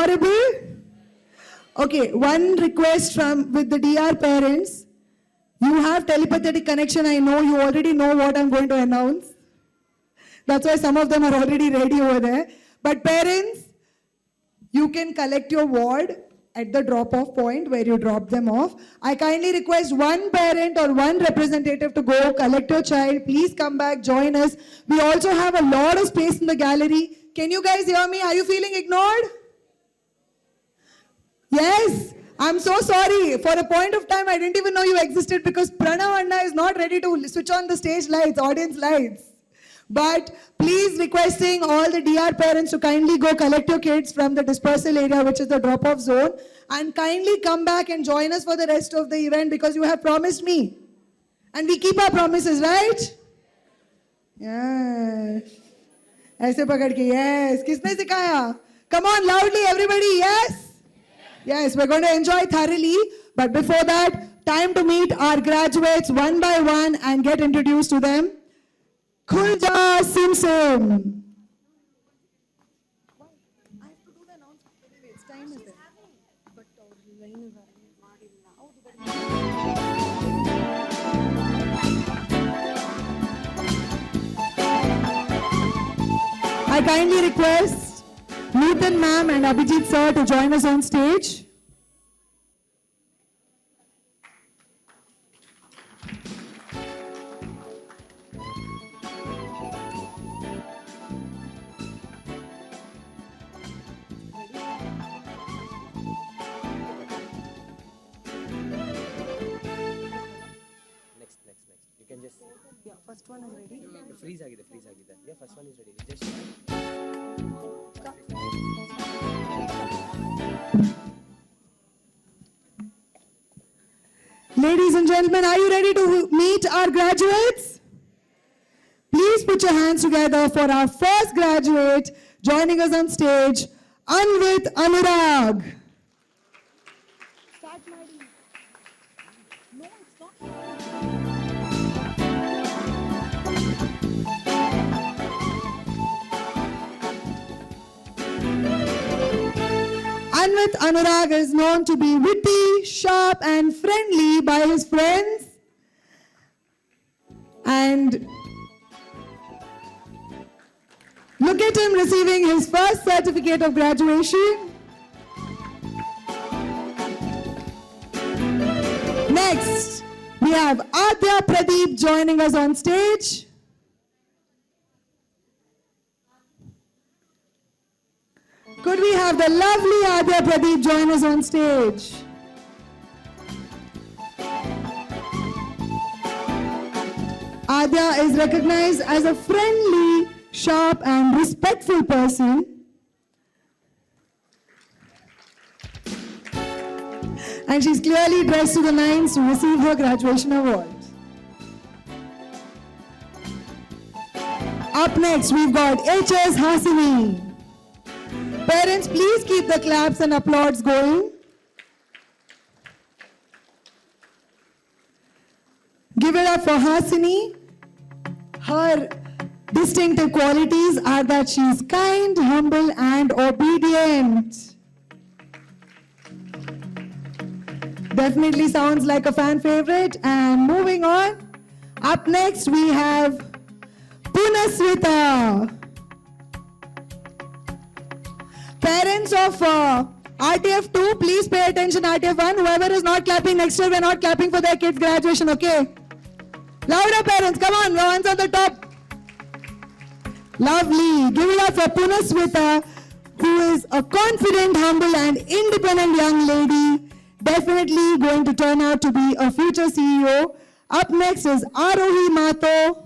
audible? Okay, one request from with the DR parents. You have telepathic connection. I know you already know what I'm going to announce. That's why some of them are already ready over there. But parents, you can collect your ward at the drop-off point where you drop them off. I kindly request one parent or one representative to go collect your child. Please come back, join us. We also have a lot of space in the gallery. Can you guys hear me? Are you feeling ignored? Yes. I'm so sorry. For a point of time, I didn't even know you existed because Pranav Anna is not ready to switch on the stage lights, audience lights. But please requesting all the DR parents to kindly go collect your kids from the dispersal area, which is the drop-off zone, and kindly come back and join us for the rest of the event because you have promised me. And we keep our promises, right? Yes. ऐसे पकड़ के, yes. किसने सिखाया? Come on, loudly, everybody, yes? Yes, we're going to enjoy thoroughly. But before that, time to meet our graduates one by one and get introduced to them. Khulja Simpson. I kindly request Nutan ma'am and Abhijit sir to join us on stage. First one is ready. The freeze agida. Yeah, first one is ready. Just Ladies and gentlemen, are you ready to meet our graduates? Please put your hands together for our first graduate joining us on stage, Anvit Anurag. Anvit Anurag is known to be witty, sharp and friendly by his friends. And look at him receiving his first certificate of graduation. Next, we have Adya Pradeep joining us on stage. Could we have the lovely Adya Pradeep join us on stage? Adya is recognized as a friendly, sharp and respectful person. And she's clearly dressed to the nines to receive her graduation award. Up next, we've got H.S. Hasini. Parents, please keep the claps and applause going. Give it up for Hasini. Her distinctive qualities are that she is kind, humble, and obedient. Definitely sounds like a fan favorite. And moving on, up next we have Punaswita. Parents of RTF2, please pay attention. RTF1, whoever is not clapping next year, we're not clapping for their kids' graduation, okay? Louder, parents, come on, the ones on the top. Lovely. Give it up for Punaswita, who is a confident, humble, and independent young lady. Definitely going to turn out to be a future CEO. Up next is Arohi Mato.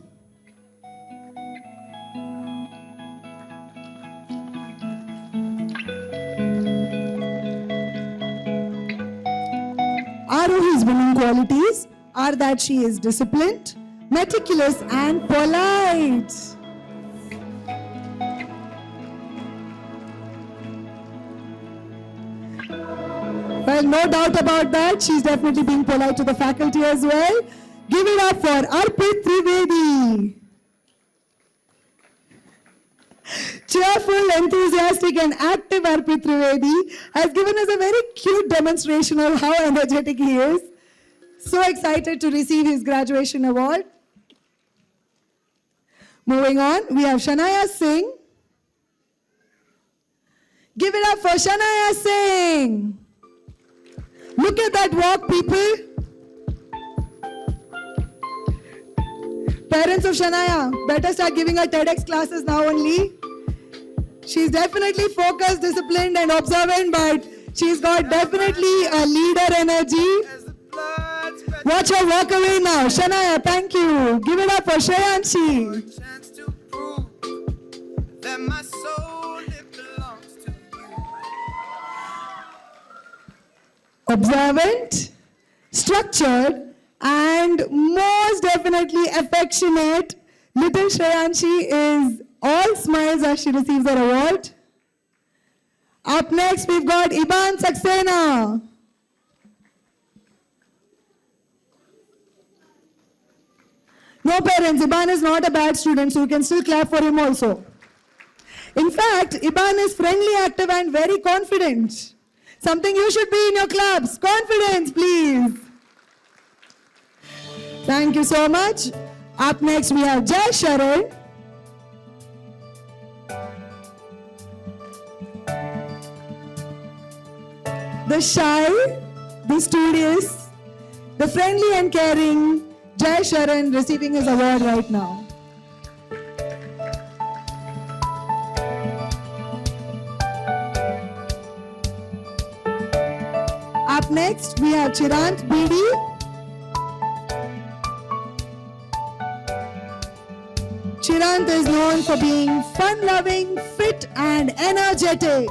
Arohi's winning qualities are that she is disciplined, meticulous, and polite. Well, no doubt about that. She's definitely being polite to the faculty as well. Give it up for Arpit Trivedi. cheerful, enthusiastic, and active Arpit Trivedi has given us a very cute demonstration of how energetic he is. So excited to receive his graduation award. Moving on, we have Shania Singh. Give it up for Shania Singh. Look at that walk, people. Parents of Shania, better start giving her TEDx classes now only. She's definitely focused, disciplined, and observant, but she's got definitely a leader energy. Watch her walk away now. Shania, thank you. Give it up for Shreyanshi. Chance to prove that my soul it belongs to you. Observant, structured, and most definitely affectionate. Little Shreyanshi is all smiles as she receives her award. Up next, we've got Iban Saxena. No parents, Iban is not a bad student, so you can still clap for him also. In fact, Iban is friendly, active, and very confident. Something you should be in your clubs. Confidence, please. Thank you so much. Up next, we have Jai Sharan. The shy, the studious, the friendly and caring Jai Sharan receiving his award right now. Up next, we have Chirant Bidi. Chirant is known for being fun-loving, fit, and energetic.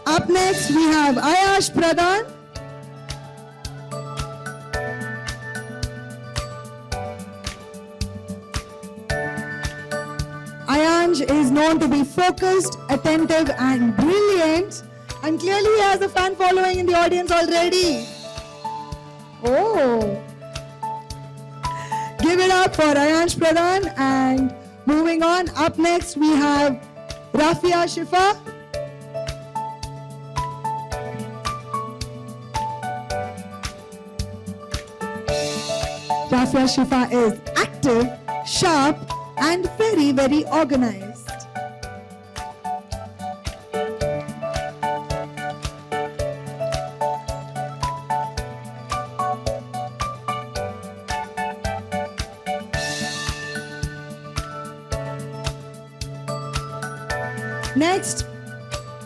Up next, we have Ayash Pradhan. Ayansh is known to be focused, attentive, and brilliant. And clearly he has a fan following in the audience already. Oh. Give it up for Ayansh Pradhan. And moving on, up next we have Rafia Shifa. Rafia Shifa is active, sharp, and very, very organized. Next,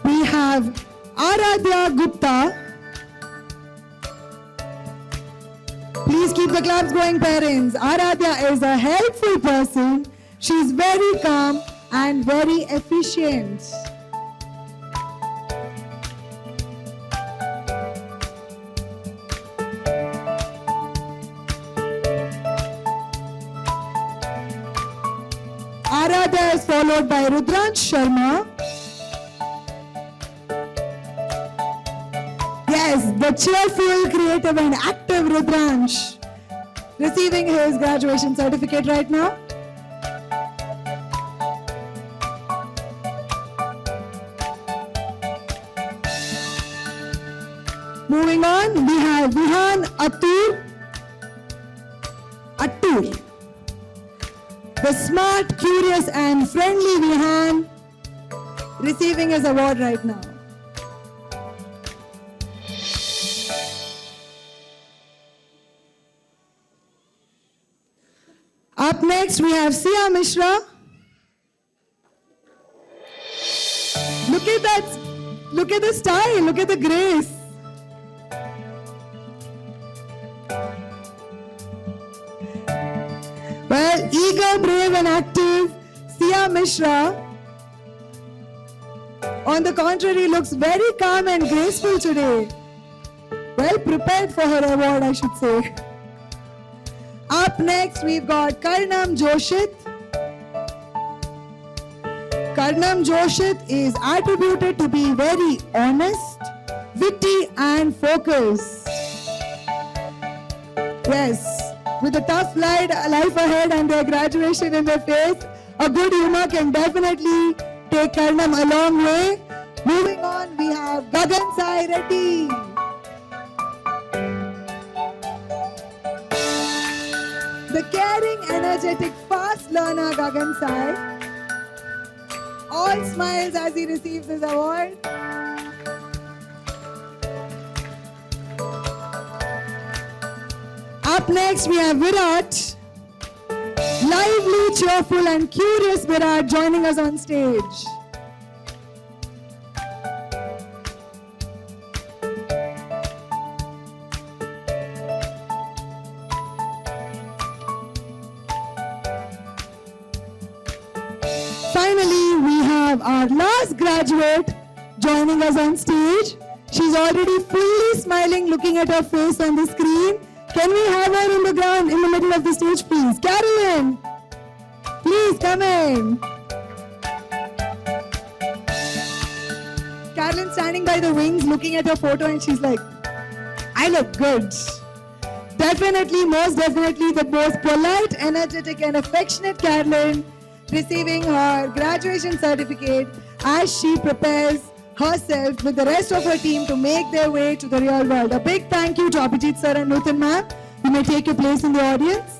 we have Aradhya Gupta. Please keep the claps going, parents. Aradhya is a helpful person. She's very calm and very efficient. Aradhya is followed by Rudransh Sharma. Yes, the cheerful, creative, and active Rudransh receiving his graduation certificate right now. Moving on, we have Vihan Attur. The smart, curious, and friendly Vihan receiving his award right now. Up next, we have Sia Mishra. Look at that. Look at the style. Look at the grace. Well, eager, brave, and active, Sia Mishra, on the contrary, looks very calm and graceful today. Well prepared for her award, I should say. Up next, we've got Karnam Joshit. Karnam Joshit is attributed to be very honest, witty and focused. Yes, with a tough life ahead and their graduation in their face, a good humor can definitely take Karnam a long way. Moving on, we have Gagan Sai Reddy. The caring, energetic, fast learner Gagan Sai. All smiles as he receives his award. Up next, we have Virat. Lively, cheerful, and curious Virat joining us on stage. Finally, we have our last graduate joining us on stage. She's already fully smiling, looking at her face on the screen. Can we have her in the ground, in the middle of the stage, please? Carolyn, please come in. Carolyn standing by the wings, looking at her photo, and she's like, I look good. Definitely, most definitely, the most polite, energetic, and affectionate Carolyn receiving her graduation certificate as she prepares herself with the rest of her team to make their way to the real world. A big thank you to Abhijit sir and Nuthan ma'am. You may take your place in the audience.